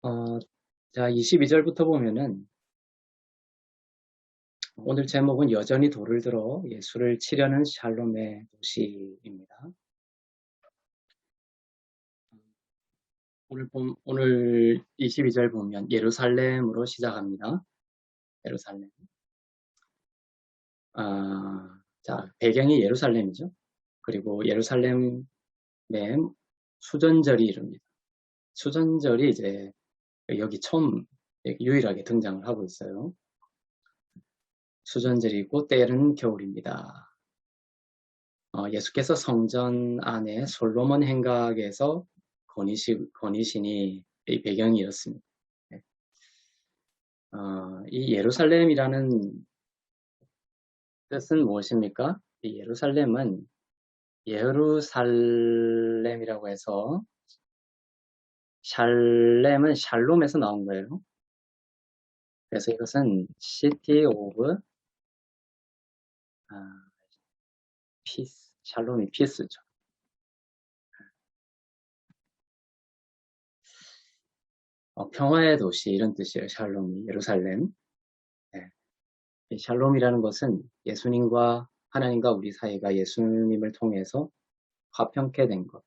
어, 자, 22절부터 보면은 오늘 제목은 여전히 돌을 들어 예수를 치려는 샬롬의 도시입니다. 오늘 22절 보면 예루살렘으로 시작합니다. 예루살렘. 자, 배경이 예루살렘이죠. 그리고 예루살렘에 수전절이 이릅니다. 수전절이 이제 여기 처음 유일하게 등장을 하고 있어요. 수전절이고 때는 겨울입니다. 예수께서 성전 안에 솔로몬 행각에서 거니시니 이 배경이 이렇습니다. 네. 이 예루살렘이라는 뜻은 무엇입니까? 이 예루살렘이라고 해서 샬렘은 샬롬에서 나온 거예요. 그래서 이것은 City of Peace, 샬롬이 피스죠. 평화의 도시 이런 뜻이에요. 샬롬이 예루살렘. 네. 이 샬롬이라는 것은 예수님과 하나님과 우리 사이가 예수님을 통해서 화평케 된 것.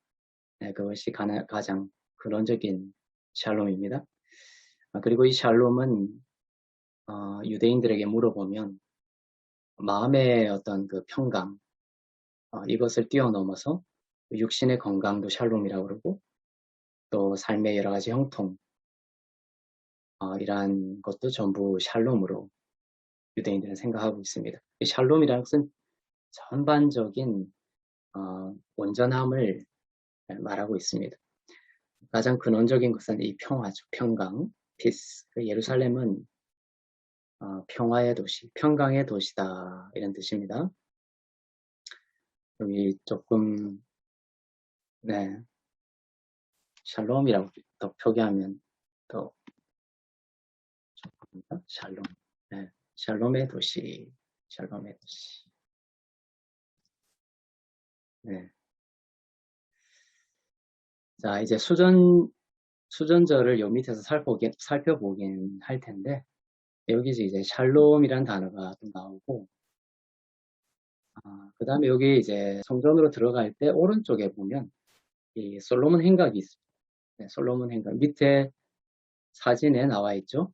네, 그것이 가장 근원적인 샬롬입니다. 그리고 이 샬롬은 유대인들에게 물어보면 마음의 어떤 그 평강, 이것을 뛰어넘어서 육신의 건강도 샬롬이라고 그러고 또 삶의 여러 가지 형통, 이러한 것도 전부 샬롬으로 유대인들은 생각하고 있습니다. 이 샬롬이라는 것은 전반적인 온전함을 말하고 있습니다. 가장 근원적인 것은 이 평화죠. 평강, 피스. 예루살렘은 평화의 도시, 평강의 도시다 이런 뜻입니다. 여기 조금 네, 샬롬이라고 더 표기하면 더 좋습니다. 샬롬. 네, 샬롬의 도시, 샬롬의 도시. 네. 자, 이제 수전절을 요 밑에서 살펴보긴 할 텐데, 여기서 이제 샬롬이라는 단어가 좀 나오고, 그 다음에 여기 이제 성전으로 들어갈 때 오른쪽에 보면 이 솔로몬 행각이 있습니다. 네, 솔로몬 행각. 밑에 사진에 나와 있죠.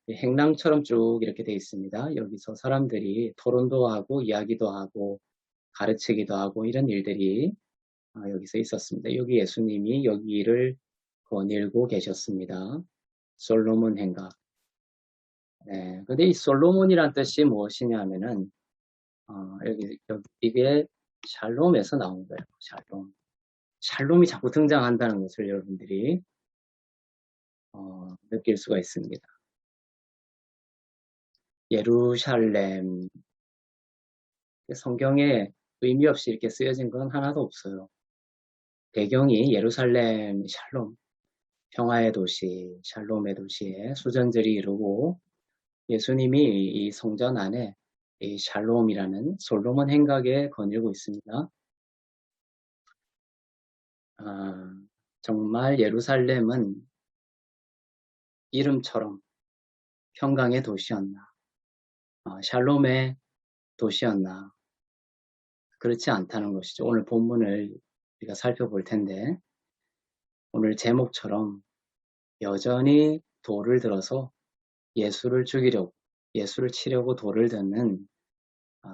행랑처럼 쭉 이렇게 되어 있습니다. 여기서 사람들이 토론도 하고 이야기도 하고 가르치기도 하고 이런 일들이 여기서 있었습니다. 여기 예수님이 여기를 거닐고 계셨습니다. 솔로몬 행각. 네, 근데 이 솔로몬이란 뜻이 무엇이냐면은 이게 샬롬에서 나온 거예요. 샬롬. 샬롬이 자꾸 등장한다는 것을 여러분들이 느낄 수가 있습니다. 예루살렘. 성경에 의미 없이 이렇게 쓰여진 건 하나도 없어요. 배경이 예루살렘, 샬롬, 평화의 도시, 샬롬의 도시에 수전절이 이루고 예수님이 이 성전 안에 이 샬롬이라는 솔로몬 행각에 거닐고 있습니다. 정말 예루살렘은 이름처럼 평강의 도시였나, 샬롬의 도시였나, 그렇지 않다는 것이죠. 오늘 본문을 우리가 살펴볼 텐데, 오늘 제목처럼 여전히 돌을 들어서 예수를 죽이려고, 예수를 치려고 돌을 드는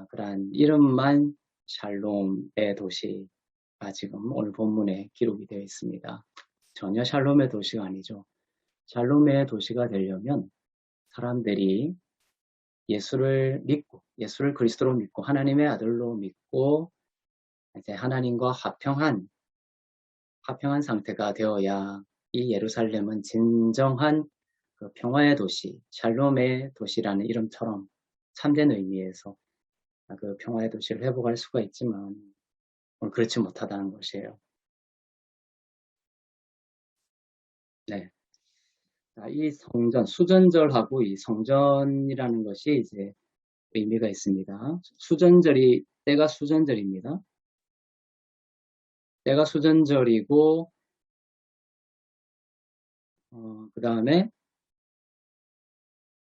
그러한 이름만 샬롬의 도시가 지금 오늘 본문에 기록이 되어 있습니다. 전혀 샬롬의 도시가 아니죠. 샬롬의 도시가 되려면 사람들이 예수를 믿고, 예수를 그리스도로 믿고, 하나님의 아들로 믿고, 이제 하나님과 화평한 상태가 되어야 이 예루살렘은 진정한 그 평화의 도시, 샬롬의 도시라는 이름처럼 참된 의미에서 그 평화의 도시를 회복할 수가 있지만 그렇지 못하다는 것이에요. 네. 이 성전, 수전절하고 이 성전이라는 것이 이제 의미가 있습니다. 때가 수전절입니다. 때가 수전절이고, 그 다음에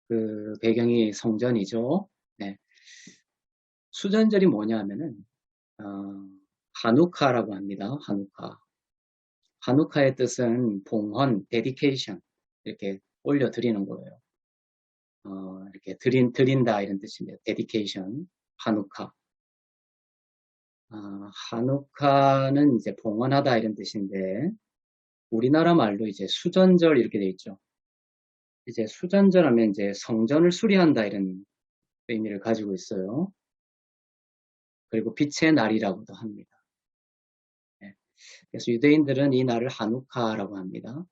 그 배경이 성전이죠. 네. 수전절이 뭐냐면은 어, 하누카라고 합니다. 하누카. 하누카의 뜻은 봉헌, 데디케이션 이렇게 올려드리는 거예요. 이렇게 드린다 이런 뜻입니다. 데디케이션, 하누카. 하누카는 이제 봉헌하다 이런 뜻인데 우리나라 말로 이제 수전절 이렇게 돼 있죠. 이제 수전절 하면 이제 성전을 수리한다 이런 의미를 가지고 있어요. 그리고 빛의 날이라고도 합니다. 네. 그래서 유대인들은 이 날을 하누카라고 합니다.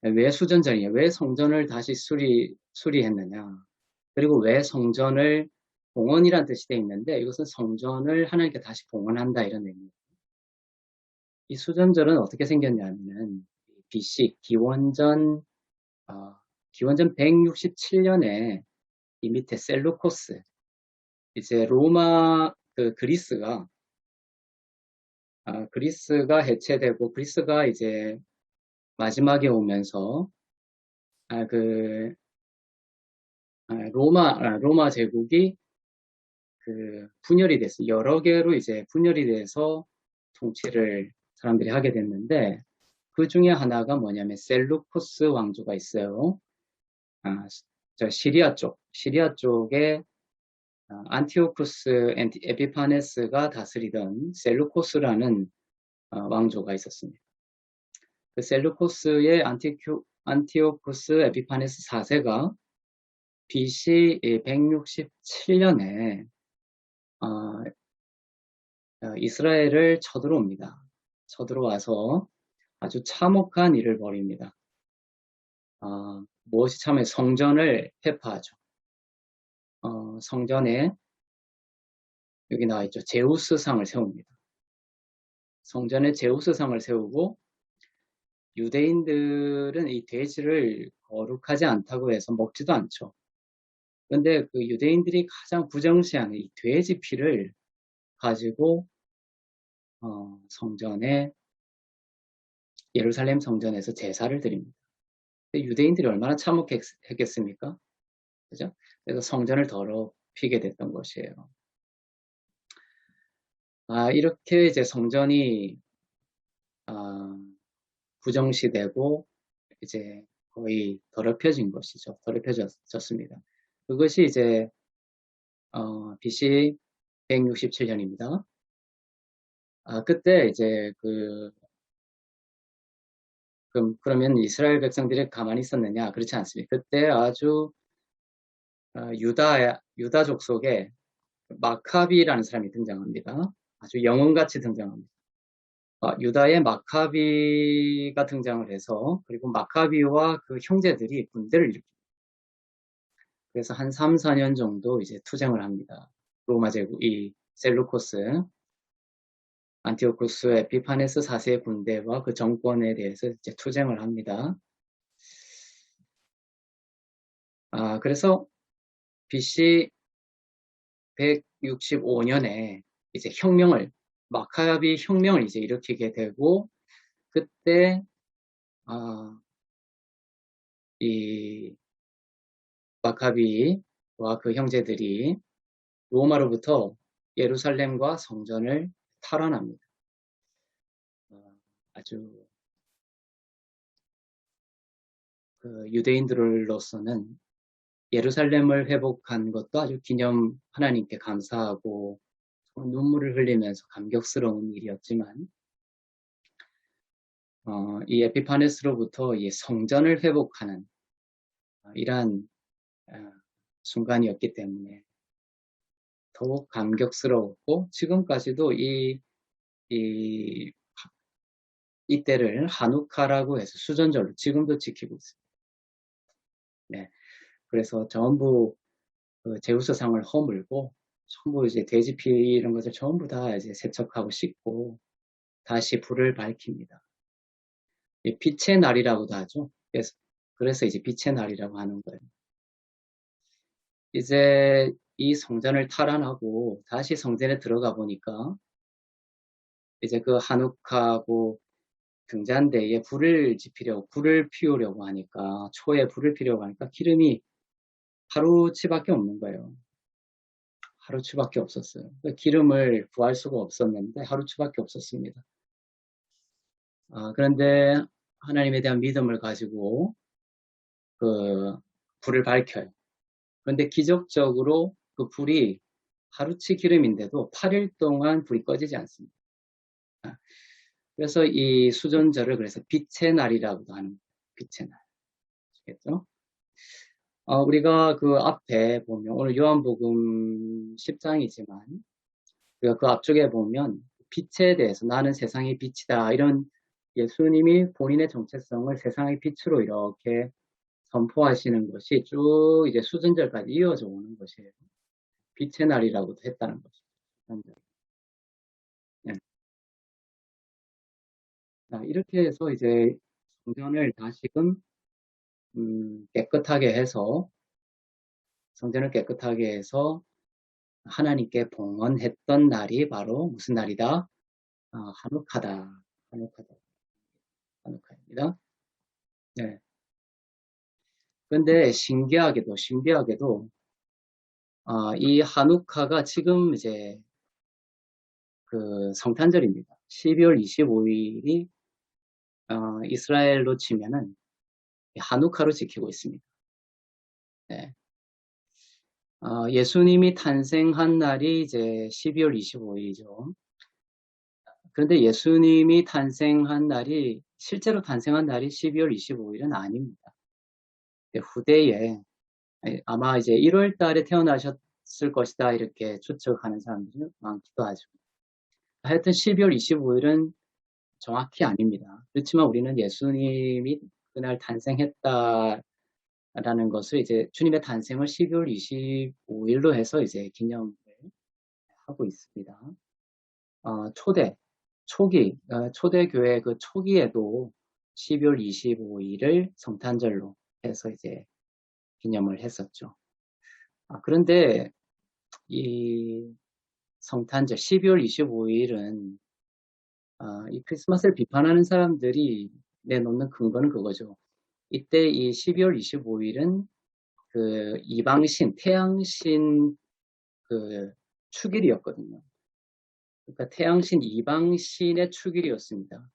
왜 수전절이냐? 왜 성전을 다시 수리했느냐? 그리고 왜 성전을 봉헌이라는 뜻이 되어 있는데 이것은 성전을 하나님께 다시 봉헌한다 이런 의미입니다. 이 수전절은 어떻게 생겼냐면은 BC 기원전 167년에 이 밑에 셀루코스 이제 로마 그리스가 해체되고 그리스가 이제 마지막에 오면서 로마 제국이 분열이 됐어요. 여러 개로 이제 분열이 돼서 통치를 사람들이 하게 됐는데 그 중에 하나가 뭐냐면 셀루코스 왕조가 있어요. 시리아 쪽에 안티오쿠스 에피파네스가 다스리던 셀루코스라는 왕조가 있었습니다. 그 셀루코스의 안티오쿠스 에피파네스 4세가 BC 167년에 이스라엘을 쳐들어옵니다. 쳐들어와서 아주 참혹한 일을 벌입니다. 무엇이 참해? 성전을 회파하죠. 성전에 여기 나와 있죠. 제우스상을 세웁니다. 성전에 제우스상을 세우고 유대인들은 이 돼지를 거룩하지 않다고 해서 먹지도 않죠. 그런데 그 유대인들이 가장 부정시하는 이 돼지 피를 가지고 예루살렘 성전에서 제사를 드립니다. 유대인들이 얼마나 참혹했겠습니까? 그죠? 그래서 성전을 더럽히게 됐던 것이에요. 이렇게 이제 성전이 부정시되고 이제 거의 더럽혀진 것이죠. 더럽혀졌습니다. 그것이 이제 BC 167년입니다. 그때 이제 그러면 이스라엘 백성들이 가만히 있었느냐? 그렇지 않습니다. 그때 아주 유다족 속에 마카비라는 사람이 등장합니다. 아주 영웅같이 등장합니다. 유다의 마카비가 등장을 해서 그리고 마카비와 그 형제들이 군대를 일으킵니다. 그래서 한 3, 4년 정도 이제 투쟁을 합니다. 로마 제국, 이 셀루코스, 안티오쿠스 에피파네스 4세 군대와 그 정권에 대해서 이제 투쟁을 합니다. 그래서 BC 165년에 이제 마카비 혁명을 이제 일으키게 되고, 그때, 이 마카비와 그 형제들이 로마로부터 예루살렘과 성전을 탈환합니다. 아주 유대인들로서는 예루살렘을 회복한 것도 아주 하나님께 감사하고 눈물을 흘리면서 감격스러운 일이었지만 이 에피파네스로부터 이 성전을 회복하는 이러한 순간이었기 때문에 더욱 감격스러웠고 지금까지도 이때를 하누카라고 해서 수전절로 지금도 지키고 있습니다. 네, 그래서 전부 제우스상을 허물고 전부 이제 돼지피 이런 것을 전부 다 이제 세척하고 씻고 다시 불을 밝힙니다. 빛의 날이라고도 하죠. 그래서 이제 빛의 날이라고 하는 거예요. 이제 이 성전을 탈환하고 다시 성전에 들어가 보니까 이제 그 하누카하고 등잔대에 불을 피우려고 하니까, 초에 불을 피우려고 하니까 기름이 하루치밖에 없는 거예요. 하루치밖에 없었어요. 기름을 구할 수가 없었는데 하루치밖에 없었습니다. 그런데 하나님에 대한 믿음을 가지고 그 불을 밝혀요. 그런데 기적적으로 그 불이 하루치 기름인데도 8일 동안 불이 꺼지지 않습니다. 그래서 이 수전절을 그래서 빛의 날이라고도 하는 거예요. 빛의 날. 아시겠죠? 우리가 그 앞에 보면 오늘 요한복음 10장이지만 우리가 그 앞쪽에 보면 빛에 대해서 나는 세상의 빛이다 이런 예수님이 본인의 정체성을 세상의 빛으로 이렇게 선포하시는 것이 쭉 이제 수전절까지 이어져 오는 것이에요. 빛의 날이라고도 했다는 것이죠. 네. 이렇게 해서 이제 성전을 다시금 깨끗하게 해서 성전을 깨끗하게 해서 하나님께 봉헌했던 날이 바로 무슨 날이다? 하누카다. 하누카입니다. 네. 그런데 신기하게도 이 하누카가 지금 이제 그 성탄절입니다. 12월 25일이 이스라엘로 치면은 하누카로 지키고 있습니다. 네. 예수님이 탄생한 날이 이제 12월 25일이죠. 그런데 예수님이 실제로 탄생한 날이 12월 25일은 아닙니다. 후대에 아마 이제 1월 달에 태어나셨을 것이다 이렇게 추측하는 사람들이 많기도 하죠. 하여튼 12월 25일은 정확히 아닙니다. 그렇지만 우리는 예수님이 그날 탄생했다라는 것을 이제 주님의 탄생을 12월 25일로 해서 이제 기념을 하고 있습니다. 초대교회 그 초기에도 12월 25일을 성탄절로 해서 이제 기념을 했었죠. 그런데 이 성탄절 12월 25일은 이 크리스마스를 비판하는 사람들이 내놓는 근거는 그거죠. 이때 이 12월 25일은 그 이방신, 태양신 그 축일이었거든요. 그러니까 태양신 이방신의 축일이었습니다.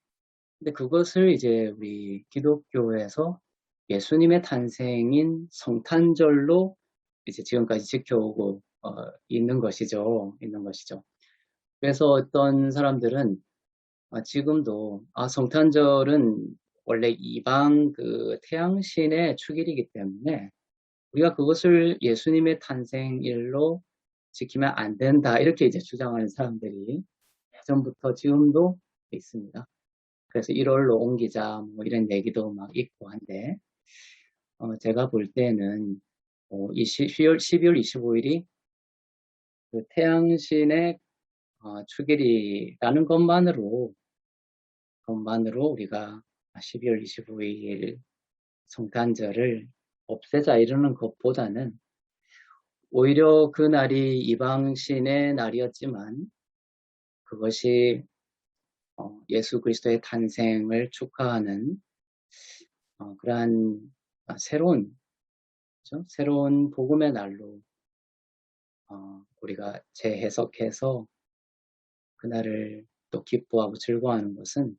근데 그것을 이제 우리 기독교에서 예수님의 탄생인 성탄절로 이제 지금까지 지켜오고 있는 것이죠. 그래서 어떤 사람들은 지금도 성탄절은 원래 이방 그 태양신의 축일이기 때문에 우리가 그것을 예수님의 탄생일로 지키면 안 된다 이렇게 이제 주장하는 사람들이 예전부터 지금도 있습니다. 그래서 1월로 옮기자 뭐 이런 얘기도 막 있고 한데 제가 볼 때는 12월 25일이 그 태양신의 축일이라는 것만으로 우리가 12월 25일 성탄절을 없애자 이러는 것보다는 오히려 그날이 이방신의 날이었지만 그것이 예수 그리스도의 탄생을 축하하는 그러한 새로운 복음의 날로 우리가 재해석해서 그날을 또 기뻐하고 즐거워하는 것은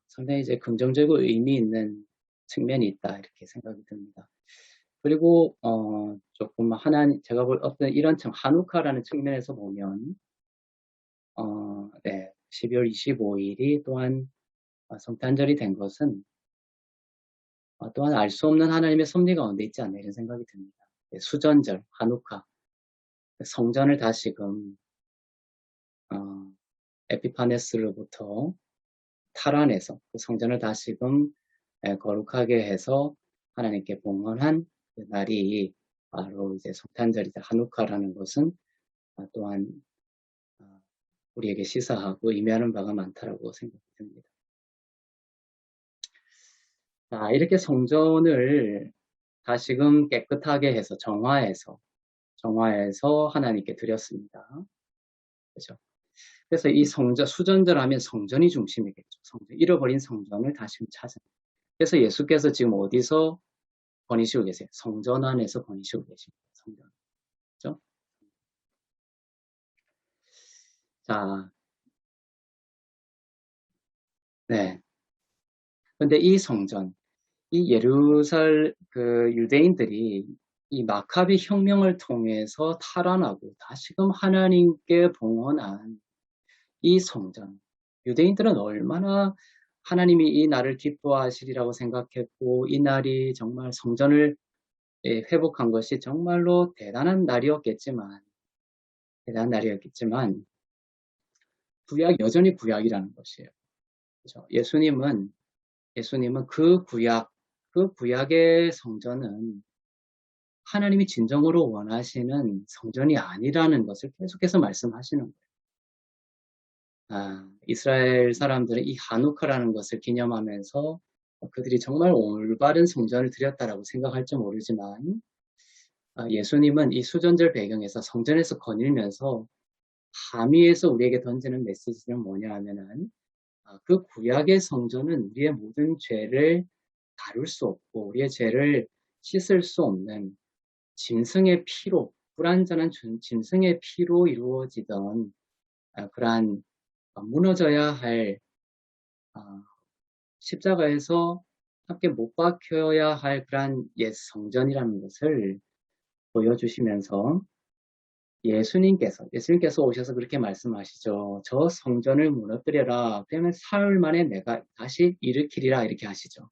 상당히 이제 긍정적이고 의미 있는 측면이 있다 이렇게 생각이 듭니다. 그리고 조금 제가 볼 어떤 이런 하누카라는 측면에서 보면 12월 25일이 또한 성탄절이 된 것은 또한 알 수 없는 하나님의 섭리 가운데 있지 않나 이런 생각이 듭니다. 수전절, 하누카, 성전을 다시금 에피파네스로부터 탈환해서 그 성전을 다시금 거룩하게 해서 하나님께 봉헌한 그 날이 바로 이제 성탄절이다. 하누카라는 것은 또한 우리에게 시사하고 의미하는 바가 많다라고 생각이 듭니다. 이렇게 성전을 다시금 깨끗하게 해서 정화해서 하나님께 드렸습니다. 그렇죠? 그래서 이 성전, 수전절하면 성전이 중심이겠죠. 성전, 잃어버린 성전을 다시 찾은. 그래서 예수께서 지금 어디서 거니시고 계세요? 성전 안에서 거니시고 계십니다. 성전. 그렇죠? 자, 네. 근데 이 성전, 이 그 유대인들이 이 마카비 혁명을 통해서 탈환하고 다시금 하나님께 봉헌한 이 성전. 유대인들은 얼마나 하나님이 이 날을 기뻐하시리라고 생각했고, 이 날이 정말 성전을 회복한 것이 정말로 대단한 날이었겠지만, 구약, 여전히 구약이라는 것이에요. 그렇죠? 예수님은 그 구약의 성전은 하나님이 진정으로 원하시는 성전이 아니라는 것을 계속해서 말씀하시는 거예요. 이스라엘 사람들은 이 하누카라는 것을 기념하면서 그들이 정말 올바른 성전을 드렸다라고 생각할지 모르지만, 예수님은 이 수전절 배경에서 성전에서 거닐면서 함위에서 우리에게 던지는 메시지는 뭐냐 하면은, 그 구약의 성전은 우리의 모든 죄를 다룰 수 없고 우리의 죄를 씻을 수 없는 짐승의 피로, 불완전한 짐승의 피로 이루어지던 그러한 무너져야 할 십자가에서 함께 못 박혀야 할 그러한 옛 성전이라는 것을 보여주시면서 예수님께서 오셔서 그렇게 말씀하시죠. 저 성전을 무너뜨려라. 그러면 사흘 만에 내가 다시 일으키리라. 이렇게 하시죠.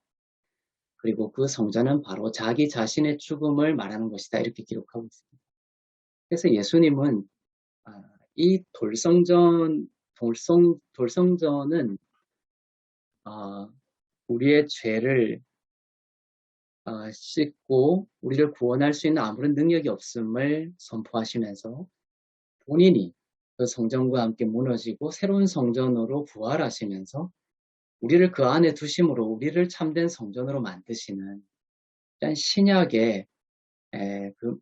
그리고 그 성전은 바로 자기 자신의 죽음을 말하는 것이다. 이렇게 기록하고 있습니다. 그래서 예수님은 이 돌성전은 우리의 죄를 씻고 우리를 구원할 수 있는 아무런 능력이 없음을 선포하시면서 본인이 그 성전과 함께 무너지고 새로운 성전으로 부활하시면서 우리를 그 안에 두심으로 우리를 참된 성전으로 만드시는 일단 신약의 그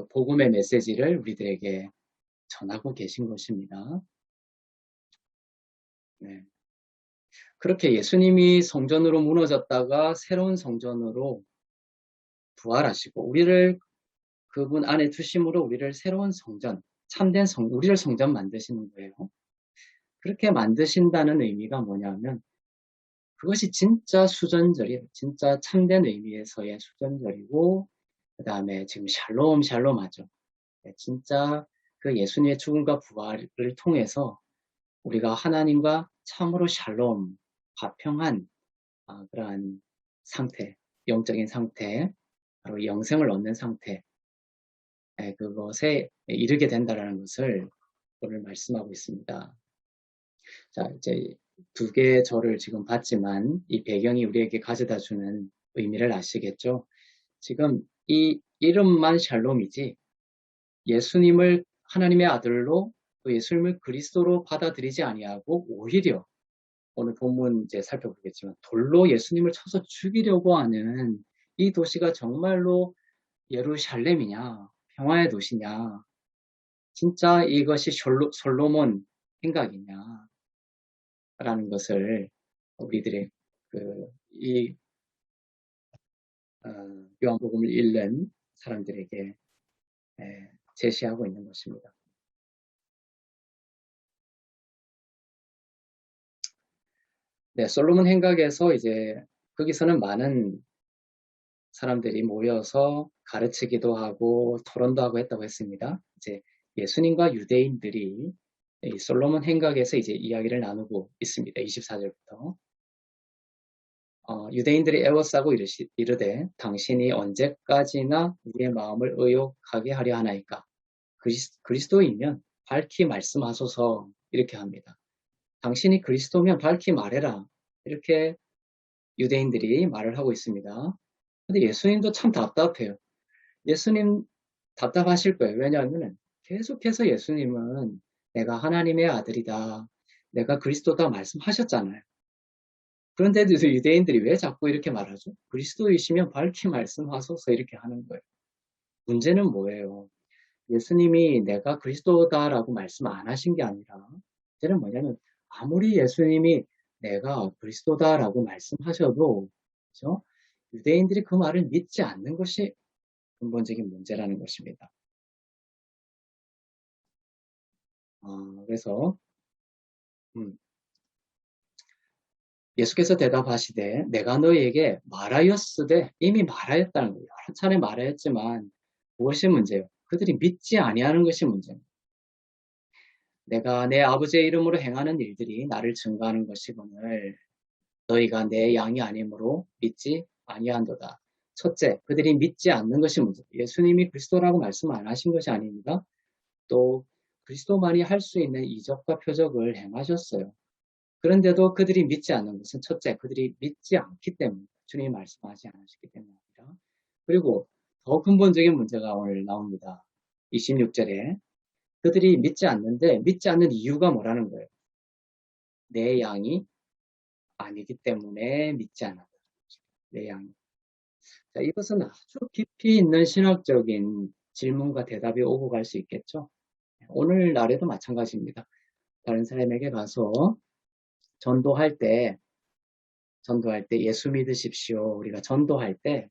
복음의 메시지를 우리들에게 전하고 계신 것입니다. 네. 그렇게 예수님이 성전으로 무너졌다가 새로운 성전으로 부활하시고 우리를 그분 안에 두심으로 우리를 새로운 성전, 참된 우리를 성전 만드시는 거예요. 그렇게 만드신다는 의미가 뭐냐면 그것이 진짜 수전절이에요. 진짜 참된 의미에서의 수전절이고 그 다음에 지금 샬롬 하죠. 진짜 그 예수님의 죽음과 부활을 통해서 우리가 하나님과 참으로 샬롬, 화평한 그러한 상태, 영적인 상태, 바로 영생을 얻는 상태, 그것에 이르게 된다는 것을 오늘 말씀하고 있습니다. 자, 이제 두 개의 절을 지금 봤지만 이 배경이 우리에게 가져다 주는 의미를 아시겠죠? 지금 이 이름만 샬롬이지 예수님을 하나님의 아들로 또 예수님을 그리스도로 받아들이지 아니하고 오히려 오늘 본문 이제 살펴보겠지만 돌로 예수님을 쳐서 죽이려고 하는 이 도시가 정말로 예루살렘이냐 평화의 도시냐 진짜 이것이 솔로몬 행각이냐 라는 것을 우리들의 이 요한복음을 읽는 사람들에게 제시하고 있는 것입니다. 네, 솔로몬 행각에서 이제 거기서는 많은 사람들이 모여서 가르치기도 하고 토론도 하고 했다고 했습니다. 이제 예수님과 유대인들이 이 솔로몬 행각에서 이제 이야기를 나누고 있습니다. 24절부터. 유대인들이 애워싸고 이르되 당신이 언제까지나 우리의 마음을 의욕하게 하려 하나이까? 그리스도이면 밝히 말씀하소서 이렇게 합니다. 당신이 그리스도면 밝히 말해라. 이렇게 유대인들이 말을 하고 있습니다. 근데 예수님도 참 답답해요. 예수님 답답하실 거예요. 왜냐하면 계속해서 예수님은 내가 하나님의 아들이다. 내가 그리스도다 말씀하셨잖아요. 그런데도 유대인들이 왜 자꾸 이렇게 말하죠? 그리스도이시면 밝히 말씀하소서 이렇게 하는 거예요. 문제는 뭐예요? 예수님이 내가 그리스도다라고 말씀 안 하신 게 아니라, 이제는 뭐냐면, 아무리 예수님이 내가 그리스도다라고 말씀하셔도, 그죠? 유대인들이 그 말을 믿지 않는 것이 근본적인 문제라는 것입니다. 그래서, 음, 예수께서 대답하시되, 내가 너희에게 말하였으되, 이미 말하였다는 거예요. 여러 차례 말하였지만, 무엇이 문제예요? 그들이 믿지 아니하는 것이 문제입니다. 내가 내 아버지의 이름으로 행하는 일들이 나를 증거하는 것이거늘 너희가 내 양이 아니므로 믿지 아니한도다. 첫째, 그들이 믿지 않는 것이 문제. 예수님이 그리스도라고 말씀 안 하신 것이 아닙니다. 또 그리스도만이 할 수 있는 이적과 표적을 행하셨어요. 그런데도 그들이 믿지 않는 것은 첫째, 그들이 믿지 않기 때문에 주님이 말씀하지 않으셨기 때문입니다. 그리고 더 근본적인 문제가 오늘 나옵니다. 26절에 그들이 믿지 않는데 믿지 않는 이유가 뭐라는 거예요? 내 양이 아니기 때문에 믿지 않는다. 내 양이. 자, 이것은 아주 깊이 있는 신학적인 질문과 대답이 오고 갈 수 있겠죠. 오늘날에도 마찬가지입니다. 다른 사람에게 가서 전도할 때 예수 믿으십시오. 우리가 전도할 때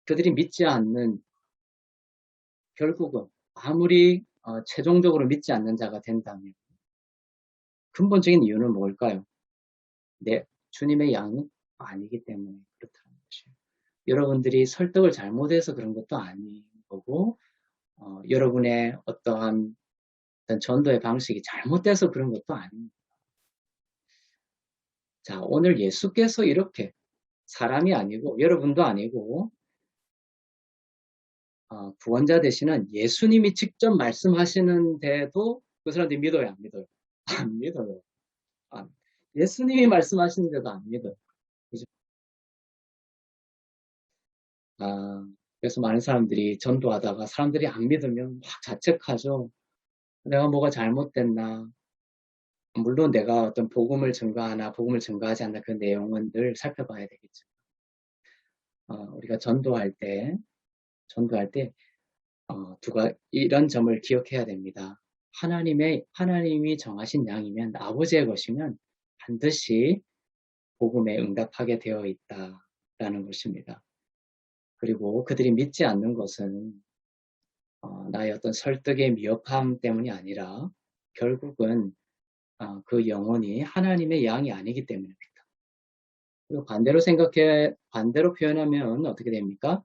그들이 믿지 않는, 결국은 아무리 최종적으로 믿지 않는 자가 된다면 근본적인 이유는 뭘까요? 주님의 양이 아니기 때문에 그렇다는 것이에요. 여러분들이 설득을 잘못해서 그런 것도 아닌 거고, 여러분의 어떠한 전도의 방식이 잘못돼서 그런 것도 아닙니다. 자, 오늘 예수께서 이렇게 사람이 아니고, 여러분도 아니고, 구원자 되시는 예수님이 직접 말씀하시는데도 그 사람들이 믿어요, 안 믿어요? 안 믿어요. 예수님이 말씀하시는데도 안 믿어요. 그죠? 그래서 많은 사람들이 전도하다가 사람들이 안 믿으면 막 자책하죠. 내가 뭐가 잘못됐나. 물론 내가 어떤 복음을 증거하나 복음을 증거하지 않나 그 내용은 늘 살펴봐야 되겠죠. 우리가 전도할 때 이런 점을 기억해야 됩니다. 하나님이 정하신 양이면 아버지의 것이면 반드시 복음에 응답하게 되어 있다라는 것입니다. 그리고 그들이 믿지 않는 것은 나의 어떤 설득의 미흡함 때문이 아니라 결국은 그 영혼이 하나님의 양이 아니기 때문입니다. 그리고 반대로 표현하면 어떻게 됩니까?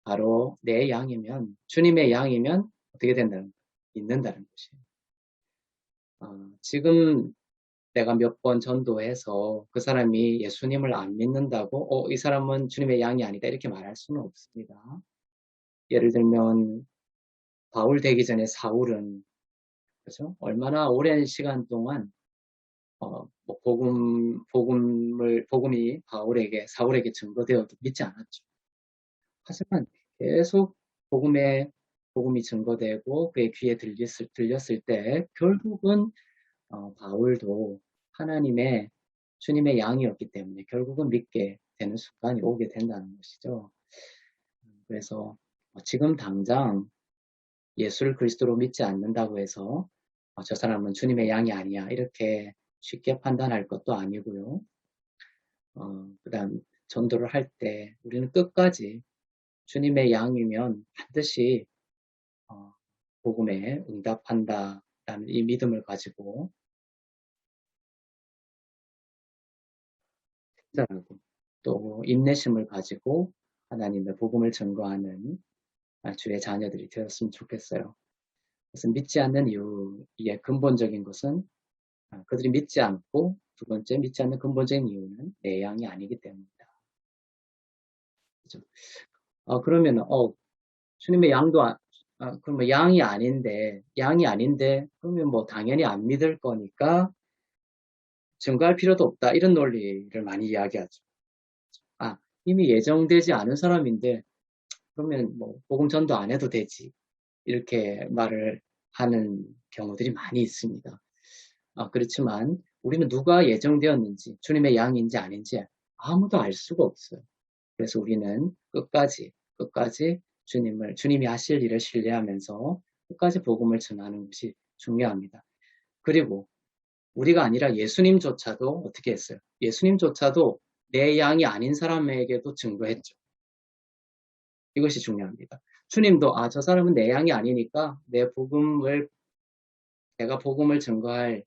바로 내 양이면, 주님의 양이면 어떻게 된다는, 믿는다는 것이에요. 지금 내가 몇 번 전도해서 그 사람이 예수님을 안 믿는다고, 이 사람은 주님의 양이 아니다, 이렇게 말할 수는 없습니다. 예를 들면, 바울 되기 전에 사울은, 그죠? 얼마나 오랜 시간 동안, 복음이 사울에게 증거되어도 믿지 않았죠. 하지만 계속 복음이 증거되고 그의 귀에 들렸을 때 결국은 바울도 주님의 양이었기 때문에 결국은 믿게 되는 순간이 오게 된다는 것이죠. 그래서 지금 당장 예수를 그리스도로 믿지 않는다고 해서 저 사람은 주님의 양이 아니야 이렇게 쉽게 판단할 것도 아니고요. 그다음 전도를 할 때 우리는 끝까지 주님의 양이면 반드시 복음에 응답한다라는 이 믿음을 가지고 자라고 또 인내심을 가지고 하나님의 복음을 증거하는 주의 자녀들이 되었으면 좋겠어요. 그래서 믿지 않는 이유의 근본적인 것은 그들이 믿지 않고 두 번째 믿지 않는 근본적인 이유는 내 양이 아니기 때문이다. 그렇죠? 그러면 주님의 그러면 양이 아닌데 그러면 뭐 당연히 안 믿을 거니까 증거할 필요도 없다 이런 논리를 많이 이야기하죠. 이미 예정되지 않은 사람인데 그러면 뭐 복음 전도 안 해도 되지 이렇게 말을 하는 경우들이 많이 있습니다. 그렇지만 우리는 누가 예정되었는지 주님의 양인지 아닌지 아무도 알 수가 없어요. 그래서 우리는 끝까지 주님이 하실 일을 신뢰하면서 끝까지 복음을 전하는 것이 중요합니다. 그리고 우리가 아니라 예수님조차도 어떻게 했어요? 예수님조차도 내 양이 아닌 사람에게도 증거했죠. 이것이 중요합니다. 주님도 저 사람은 내 양이 아니니까 내가 복음을 증거할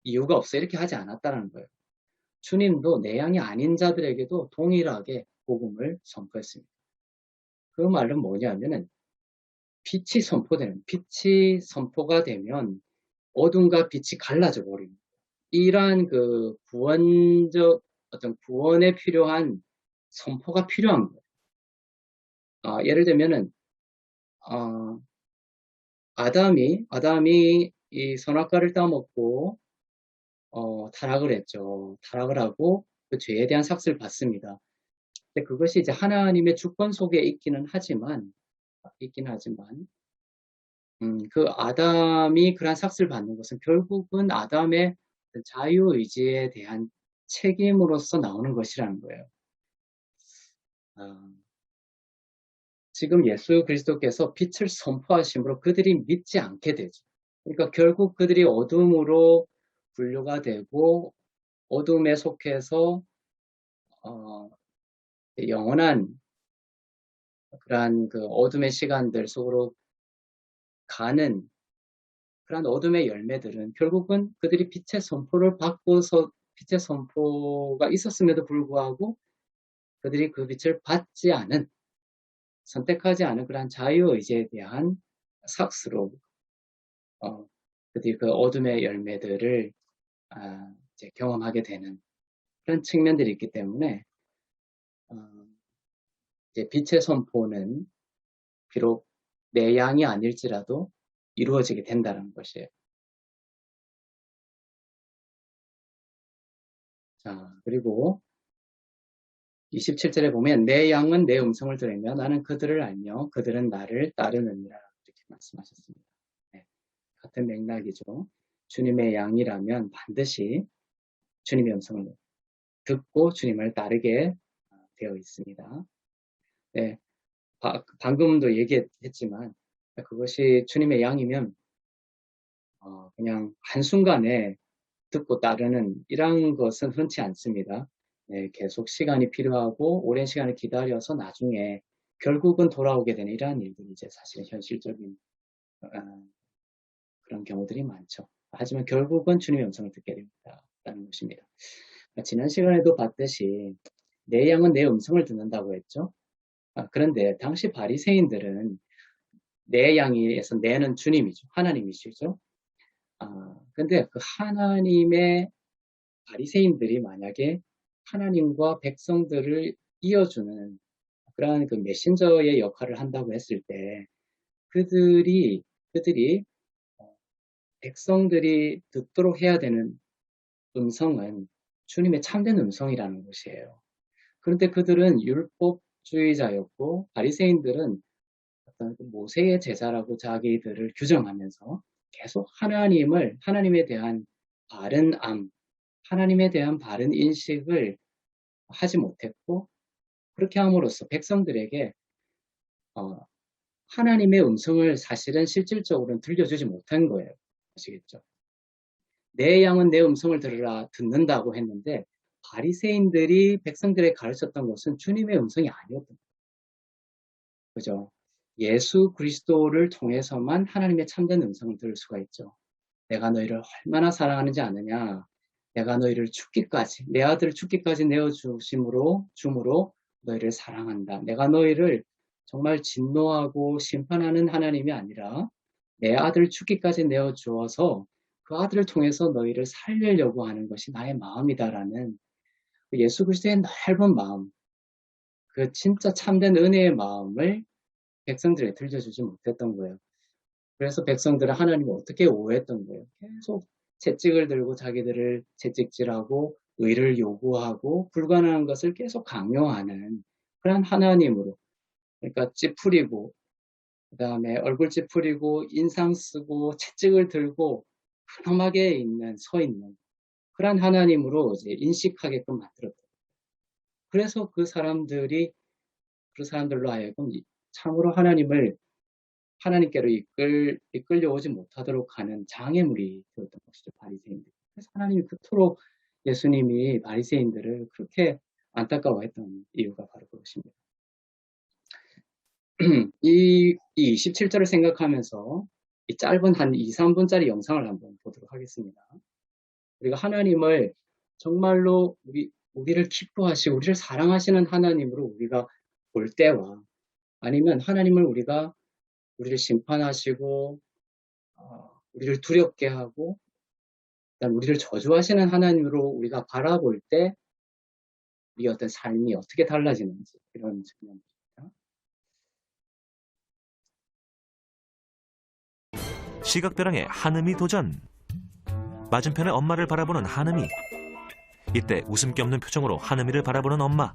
이유가 없어 이렇게 하지 않았다는 거예요. 주님도 내 양이 아닌 자들에게도 동일하게 복음을 선포했습니다. 그 말은 뭐냐면은 빛이 선포가 되면 어둠과 빛이 갈라져 버립니다. 이러한 그 어떤 구원에 필요한 선포가 필요한 거예요. 예를 들면은 어, 아담이 이 선악과를 따먹고 타락을 했죠. 타락을 하고 그 죄에 대한 삭스를 받습니다. 근데 그것이 이제 하나님의 주권 속에 있긴 하지만 그 아담이 그러한 삭스를 받는 것은 결국은 아담의 자유의지에 대한 책임으로서 나오는 것이라는 거예요. 지금 예수 그리스도께서 빛을 선포하심으로 그들이 믿지 않게 되죠. 그러니까 결국 그들이 어둠으로 분류가 되고 어둠에 속해서 영원한 그러한 그 어둠의 시간들 속으로 가는 그러한 어둠의 열매들은 결국은 그들이 빛의 선포를 받고서 빛의 선포가 있었음에도 불구하고 그들이 그 빛을 선택하지 않은 그러한 자유의지에 대한 삭스로 그들이 그 어둠의 열매들을 이제 경험하게 되는 그런 측면들이 있기 때문에 이제 빛의 선포는 비록 내 양이 아닐지라도 이루어지게 된다는 것이에요. 자, 그리고 27절에 보면 내 양은 내 음성을 들으며 나는 그들을 알며 그들은 나를 따르느니라 이렇게 말씀하셨습니다. 네, 같은 맥락이죠. 주님의 양이라면 반드시 주님의 음성을 듣고 주님을 따르게 되어 있습니다. 네, 방금도 얘기했지만 그것이 주님의 양이면 그냥 한순간에 듣고 따르는 이런 것은 흔치 않습니다. 네, 계속 시간이 필요하고 오랜 시간을 기다려서 나중에 결국은 돌아오게 되는 이러한 일들이 이제 사실은 현실적인 그런 경우들이 많죠. 하지만 결국은 주님의 음성을 듣게 된다는 것입니다. 지난 시간에도 봤듯이 내 양은 내 음성을 듣는다고 했죠. 그런데 당시 바리새인들은 내 양에서 내는 주님이죠. 하나님이시죠. 근데 그 하나님의 바리새인들이 만약에 하나님과 백성들을 이어주는 그러한 그 메신저의 역할을 한다고 했을 때 그들이 백성들이 듣도록 해야 되는 음성은 주님의 참된 음성이라는 것이에요. 그런데 그들은 율법주의자였고 바리새인들은 어떤 모세의 제자라고 자기들을 규정하면서 계속 하나님에 대한 하나님에 대한 바른 인식을 하지 못했고 그렇게 함으로써 백성들에게 하나님의 음성을 사실은 실질적으로는 들려주지 못한 거예요. 아시겠죠? 내 양은 내 음성을 듣는다고 했는데 바리새인들이 백성들에게 가르쳤던 것은 주님의 음성이 아니었던 거예요. 그죠? 예수 그리스도를 통해서만 하나님의 참된 음성을 들을 수가 있죠. 내가 너희를 얼마나 사랑하는지 아느냐? 내가 너희를 내 아들을 죽기까지 내어주심으로 너희를 사랑한다. 내가 너희를 정말 진노하고 심판하는 하나님이 아니라 내 아들을 죽기까지 내어주어서 그 아들을 통해서 너희를 살리려고 하는 것이 나의 마음이다라는 예수 그리스도의 넓은 마음, 그 진짜 참된 은혜의 마음을 백성들에게 들려주지 못했던 거예요. 그래서 백성들은 하나님을 어떻게 오해했던 거예요. 계속 채찍을 들고 자기들을 채찍질하고 의를 요구하고 불가능한 것을 계속 강요하는 그런 하나님으로 그러니까 찌푸리고 그다음에 얼굴 찌푸리고 인상 쓰고 채찍을 들고 근엄하게 서 있는 그런 하나님으로 이제 인식하게끔 만들었다. 그래서 그 사람들로 하여금 참으로 하나님께로 이끌려오지 못하도록 하는 장애물이 되었던 것이죠, 바리새인들. 그래서 하나님이 그토록 예수님이 바리새인들을 그렇게 안타까워했던 이유가 바로 그것입니다. 이 27절을 생각하면서 이 짧은 한 2, 3분짜리 영상을 한번 보도록 하겠습니다. 우리가 하나님을 정말로 우리를 기뻐하시고 우리를 사랑하시는 하나님으로 우리가 볼 때와 아니면 하나님을 우리를 심판하시고 우리를 두렵게 하고 그다음 우리를 저주하시는 하나님으로 우리가 바라볼 때 우리의 어떤 삶이 어떻게 달라지는지 이런 측면입니다. 시각벼랑의 한음이 도전. 맞은편에 엄마를 바라보는 한음이. 이때 웃음기 없는 표정으로 한음이를 바라보는 엄마.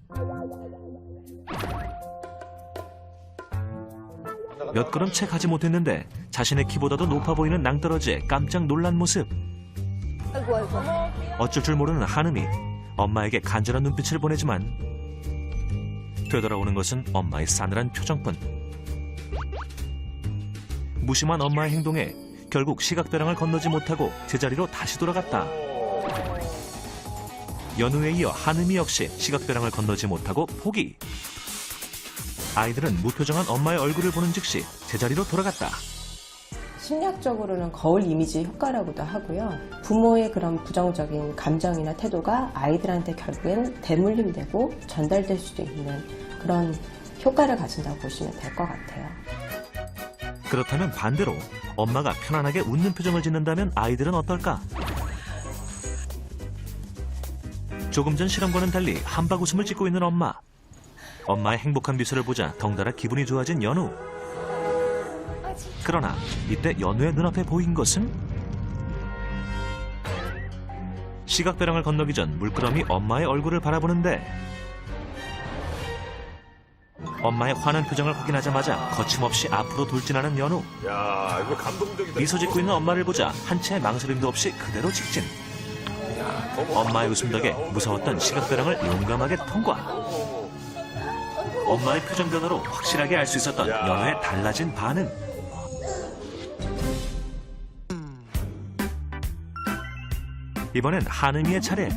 몇 걸음 채 가지 못했는데 자신의 키보다도 높아 보이는 낭떠러지에 깜짝 놀란 모습. 아이고 아이고. 어쩔 줄 모르는 한음이 엄마에게 간절한 눈빛을 보내지만 되돌아오는 것은 엄마의 싸늘한 표정뿐. 무심한 엄마의 행동에 결국 시각벼랑을 건너지 못하고 제자리로 다시 돌아갔다. 연우에 이어 한음이 역시 시각벼랑을 건너지 못하고 포기. 아이들은 무표정한 엄마의 얼굴을 보는 즉시 제자리로 돌아갔다. 심리학적으로는 거울 이미지 효과라고도 하고요. 부모의 그런 부정적인 감정이나 태도가 아이들한테 결국엔 대물림되고 전달될 수도 있는 그런 효과를 가진다고 보시면 될 것 같아요. 그렇다면 반대로 엄마가 편안하게 웃는 표정을 짓는다면 아이들은 어떨까? 조금 전 실험과는 달리 한박 웃음을 짓고 있는 엄마. 엄마의 행복한 미소를 보자 덩달아 기분이 좋아진 연우. 그러나 이때 연우의 눈앞에 보인 것은 시각벼랑을 건너기 전 물끄러미 엄마의 얼굴을 바라보는데 엄마의 환한 표정을 확인하자마자 거침없이 앞으로 돌진하는 연우. 야, 이거 감동적이다. 미소 짓고 있는 엄마를 보자 한 채 망설임도 없이 그대로 직진. 엄마의 웃음 덕에 무서웠던 시각벼랑을 용감하게 통과. 엄마의 표정 변화로 확실하게 알 수 있었던 연우의 달라진 반응. 이번엔 한음이의 차례.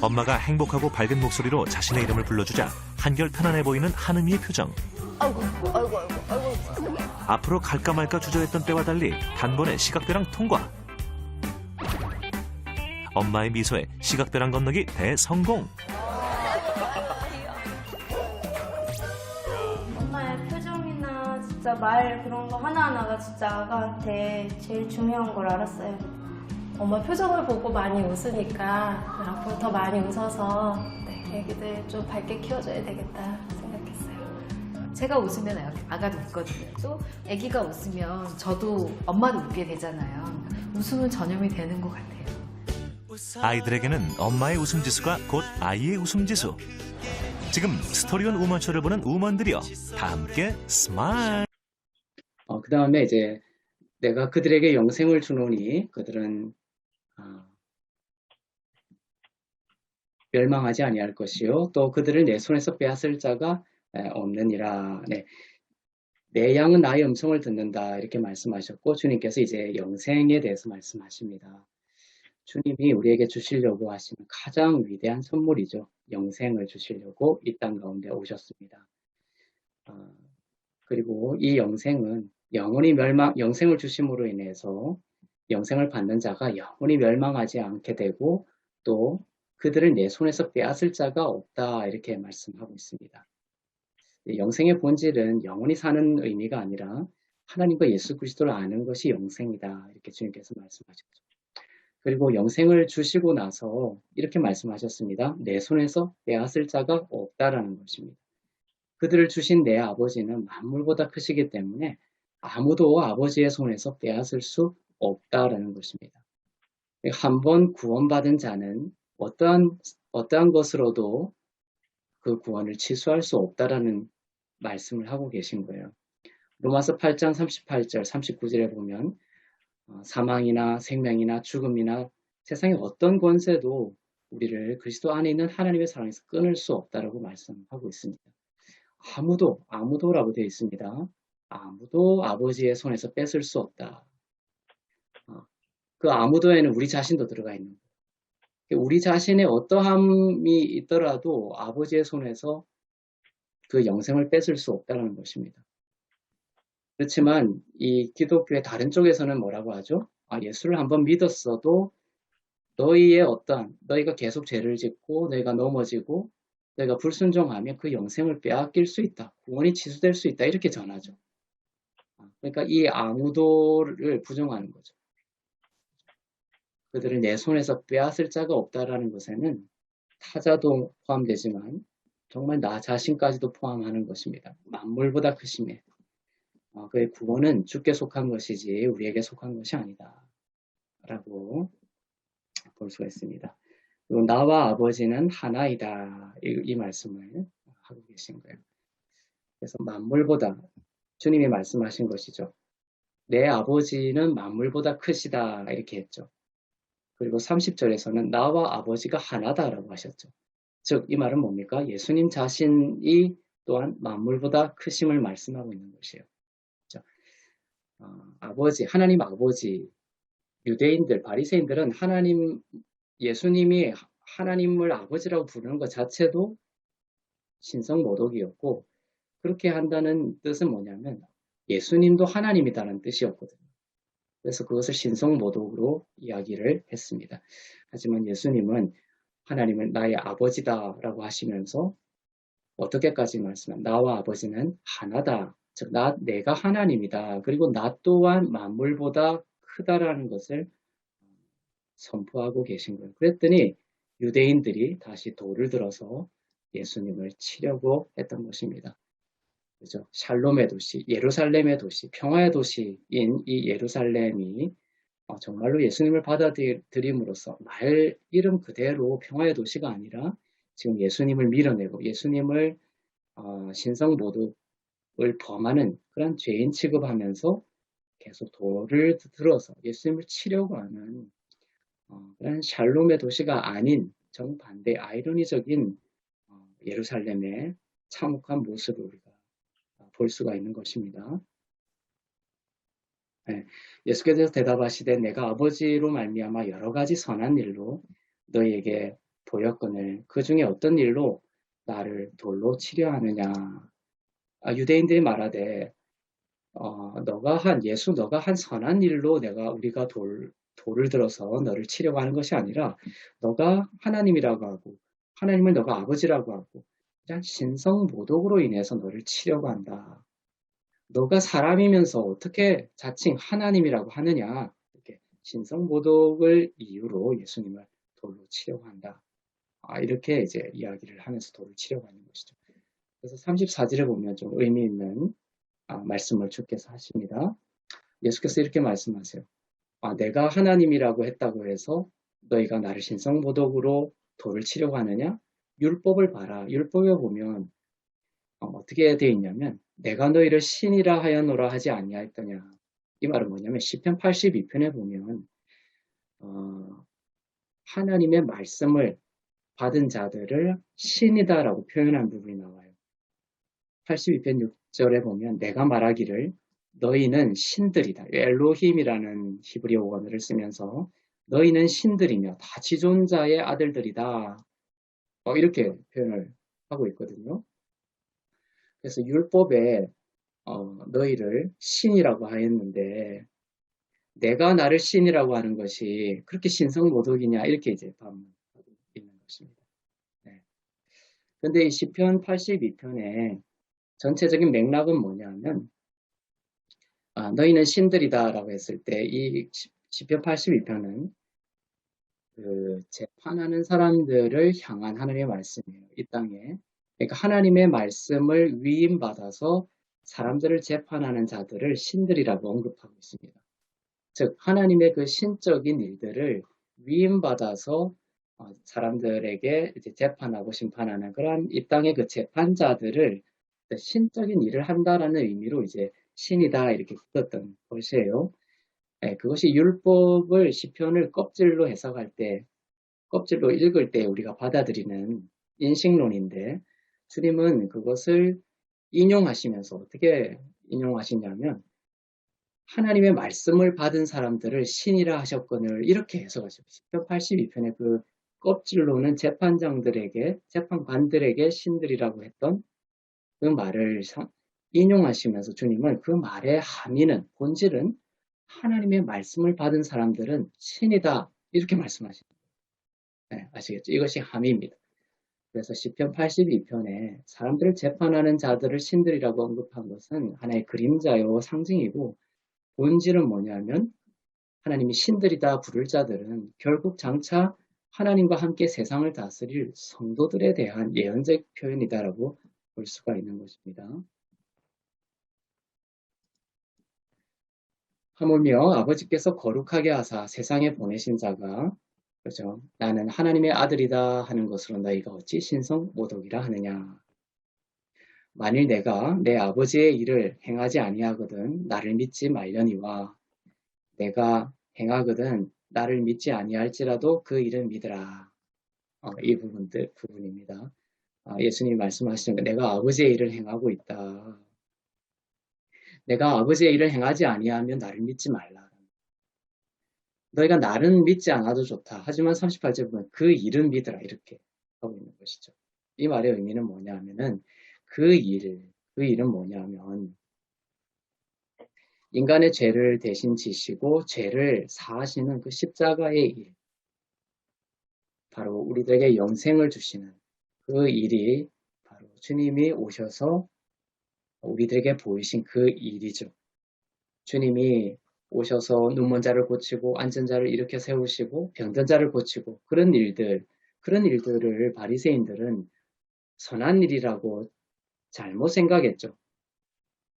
엄마가 행복하고 밝은 목소리로 자신의 이름을 불러주자 한결 편안해 보이는 한음이의 표정. 아이고 아이고 아이고 아이고. 앞으로 갈까 말까 주저했던 때와 달리 단번에 시각벼랑 통과. 엄마의 미소에 시각벼랑 건너기 대성공. 엄마의 표정이나 진짜 말 그런 거 하나하나가 진짜 아가한테 제일 중요한 걸 알았어요. 엄마 표정을 보고 많이 웃으니까 앞으로 더 많이 웃어서 애기들 좀 밝게 키워줘야 되겠다 생각했어요. 제가 웃으면 아가도 웃거든요. 또 아기가 웃으면 저도 엄마도 웃게 되잖아요. 웃음은 전염이 되는 것 같아요. 아이들에게는 엄마의 웃음 지수가 곧 아이의 웃음 지수. 지금 스토리온 우먼쇼를 보는 우먼들이여 다 함께 스마일. 그 다음에 이제 내가 그들에게 영생을 주노니 그들은 멸망하지 아니할 것이요 또 그들을 내 손에서 빼앗을 자가 없느니라. 네. 내 양은 나의 음성을 듣는다 이렇게 말씀하셨고 주님께서 이제 영생에 대해서 말씀하십니다. 주님이 우리에게 주시려고 하시는 가장 위대한 선물이죠. 영생을 주시려고 이 땅 가운데 오셨습니다. 그리고 이 영생은 영생을 주심으로 인해서 영생을 받는 자가 영원히 멸망하지 않게 되고 또 그들을 내 손에서 빼앗을 자가 없다 이렇게 말씀하고 있습니다. 영생의 본질은 영원히 사는 의미가 아니라 하나님과 예수 그리스도를 아는 것이 영생이다 이렇게 주님께서 말씀하셨죠. 그리고 영생을 주시고 나서 이렇게 말씀하셨습니다. 내 손에서 빼앗을 자가 없다라는 것입니다. 그들을 주신 내 아버지는 만물보다 크시기 때문에 아무도 아버지의 손에서 빼앗을 수 없다라는 것입니다. 한번 구원받은 자는 어떠한 것으로도 그 구원을 취소할 수 없다라는 말씀을 하고 계신 거예요. 로마서 8장 38절, 39절에 보면 사망이나 생명이나 죽음이나 세상의 어떤 권세도 우리를 그리스도 안에 있는 하나님의 사랑에서 끊을 수 없다라고 말씀하고 있습니다. 아무도라고 되어 있습니다. 아무도 아버지의 손에서 뺏을 수 없다. 그 아무도에는 우리 자신도 들어가 있는 거예요. 우리 자신의 어떠함이 있더라도 아버지의 손에서 그 영생을 뺏을 수 없다는 것입니다. 그렇지만 이 기독교의 다른 쪽에서는 뭐라고 하죠? 예수를 한번 믿었어도 너희가 계속 죄를 짓고 너희가 넘어지고 너희가 불순종하면 그 영생을 빼앗길 수 있다. 구원이 취소될 수 있다. 이렇게 전하죠. 그러니까 이 아무도를 부정하는 거죠. 그들은 내 손에서 빼앗을 자가 없다라는 것에는 타자도 포함되지만 정말 나 자신까지도 포함하는 것입니다. 만물보다 크심에 그의 구원은 주께 속한 것이지 우리에게 속한 것이 아니다. 라고 볼 수가 있습니다. 그리고 나와 아버지는 하나이다. 이 말씀을 하고 계신 거예요. 그래서 만물보다 주님이 말씀하신 것이죠. 내 아버지는 만물보다 크시다. 이렇게 했죠. 그리고 30절에서는 나와 아버지가 하나다라고 하셨죠. 즉, 이 말은 뭡니까? 예수님 자신이 또한 만물보다 크심을 말씀하고 있는 것이에요. 그렇죠? 하나님 아버지, 유대인들, 바리새인들은 예수님이 하나님을 아버지라고 부르는 것 자체도 신성모독이었고, 그렇게 한다는 뜻은 뭐냐면 예수님도 하나님이다라는 뜻이었거든요. 그래서 그것을 신성모독으로 이야기를 했습니다. 하지만 예수님은 하나님을 나의 아버지다라고 하시면서 어떻게까지 말씀하면 나와 아버지는 하나다. 즉 내가 하나님이다. 그리고 나 또한 만물보다 크다라는 것을 선포하고 계신 거예요. 그랬더니 유대인들이 다시 돌을 들어서 예수님을 치려고 했던 것입니다. 그죠? 샬롬의 도시, 예루살렘의 도시, 평화의 도시인 이 예루살렘이 정말로 예수님을 받아들임으로써 말 이름 그대로 평화의 도시가 아니라 지금 예수님을 밀어내고 예수님을 신성모독을 범하는 그런 죄인 취급하면서 계속 돌을 들어서 예수님을 치려고 하는 그런 샬롬의 도시가 아닌 정반대 아이러니적인 예루살렘의 참혹한 모습을 우리가 볼 수가 있는 것입니다. 네, 예수께서 대답하시되 내가 아버지로 말미암아 여러 가지 선한 일로 너희에게 보였거늘 그 중에 어떤 일로 나를 돌로 치려 하느냐. 유대인들이 말하되 너가 한 선한 일로 우리가 돌을 들어서 너를 치려고 하는 것이 아니라 너가 하나님이라고 하고 하나님을 너가 아버지라고 하고 그냥 신성모독으로 인해서 너를 치려고 한다. 너가 사람이면서 어떻게 자칭 하나님이라고 하느냐. 이렇게 신성모독을 이유로 예수님을 돌로 치려고 한다. 이렇게 이제 이야기를 하면서 돌을 치려고 하는 것이죠. 그래서 34절에 보면 좀 의미 있는 말씀을 주께서 하십니다. 예수께서 이렇게 말씀하세요. 내가 하나님이라고 했다고 해서 너희가 나를 신성모독으로 돌을 치려고 하느냐? 율법을 봐라. 율법에 보면 어떻게 되어 있냐면 내가 너희를 신이라 하였노라 하지 아니하였더냐. 이 말은 뭐냐면 시편 82편에 보면 하나님의 말씀을 받은 자들을 신이다라고 표현한 부분이 나와요. 82편 6절에 보면 내가 말하기를 너희는 신들이다. 엘로힘이라는 히브리어 원어를 쓰면서 너희는 신들이며 다 지존자의 아들들이다. 이렇게 표현을 하고 있거든요. 그래서 율법에 너희를 신이라고 하였는데 내가 나를 신이라고 하는 것이 그렇게 신성모독이냐 이렇게 이제 반문하고 있는 것입니다. 네. 근데 이 시편 82편의 전체적인 맥락은 뭐냐면 너희는 신들이다 라고 했을 때 이 시편 82편은 그 재판하는 사람들을 향한 하나님의 말씀이에요. 이 땅에. 그러니까 하나님의 말씀을 위임받아서 사람들을 재판하는 자들을 신들이라고 언급하고 있습니다. 즉 하나님의 그 신적인 일들을 위임받아서 사람들에게 이제 재판하고 심판하는 그런 이 땅의 그 재판자들을 신적인 일을 한다라는 의미로 이제 신이다 이렇게 붙었던 것이에요. 네, 그것이 율법을 시편을 껍질로 해석할 때, 껍질로 읽을 때 우리가 받아들이는 인식론인데 주님은 그것을 인용하시면서 어떻게 인용하시냐면 하나님의 말씀을 받은 사람들을 신이라 하셨거늘 이렇게 해석하셨어요. 시편 82편의 그 껍질로는 재판관들에게 신들이라고 했던 그 말을 인용하시면서 주님은 그 말의 함의는 본질은 하나님의 말씀을 받은 사람들은 신이다 이렇게 말씀하시는 거예요. 네, 아시겠죠? 이것이 함의입니다. 그래서 시편 82편에 사람들을 재판하는 자들을 신들이라고 언급한 것은 하나의 그림자요 상징이고 본질은 뭐냐면 하나님이 신들이다 부를 자들은 결국 장차 하나님과 함께 세상을 다스릴 성도들에 대한 예언적 표현이다라고 볼 수가 있는 것입니다. 하물며 아버지께서 거룩하게 하사 세상에 보내신 자가 그죠? 나는 하나님의 아들이다 하는 것으로 너희가 어찌 신성 모독이라 하느냐. 만일 내가 내 아버지의 일을 행하지 아니하거든 나를 믿지 말려니와 내가 행하거든 나를 믿지 아니할지라도 그 일을 믿으라. 이 부분입니다. 예수님이 말씀하시는 거 내가 아버지의 일을 행하고 있다. 내가 아버지의 일을 행하지 아니하면 나를 믿지 말라. 너희가 나는 믿지 않아도 좋다. 하지만 38절 보면 그 일은 믿으라 이렇게 하고 있는 것이죠. 이 말의 의미는 뭐냐 하면은 그 일은 뭐냐 하면 인간의 죄를 대신 지시고 죄를 사하시는 그 십자가의 일, 바로 우리들에게 영생을 주시는 그 일이 바로 주님이 오셔서 우리들에게 보이신 그 일이죠. 주님이 오셔서 눈먼 자를 고치고 앉은 자를 일으켜 세우시고 병든 자를 고치고 그런 일들을 바리새인들은 선한 일이라고 잘못 생각했죠.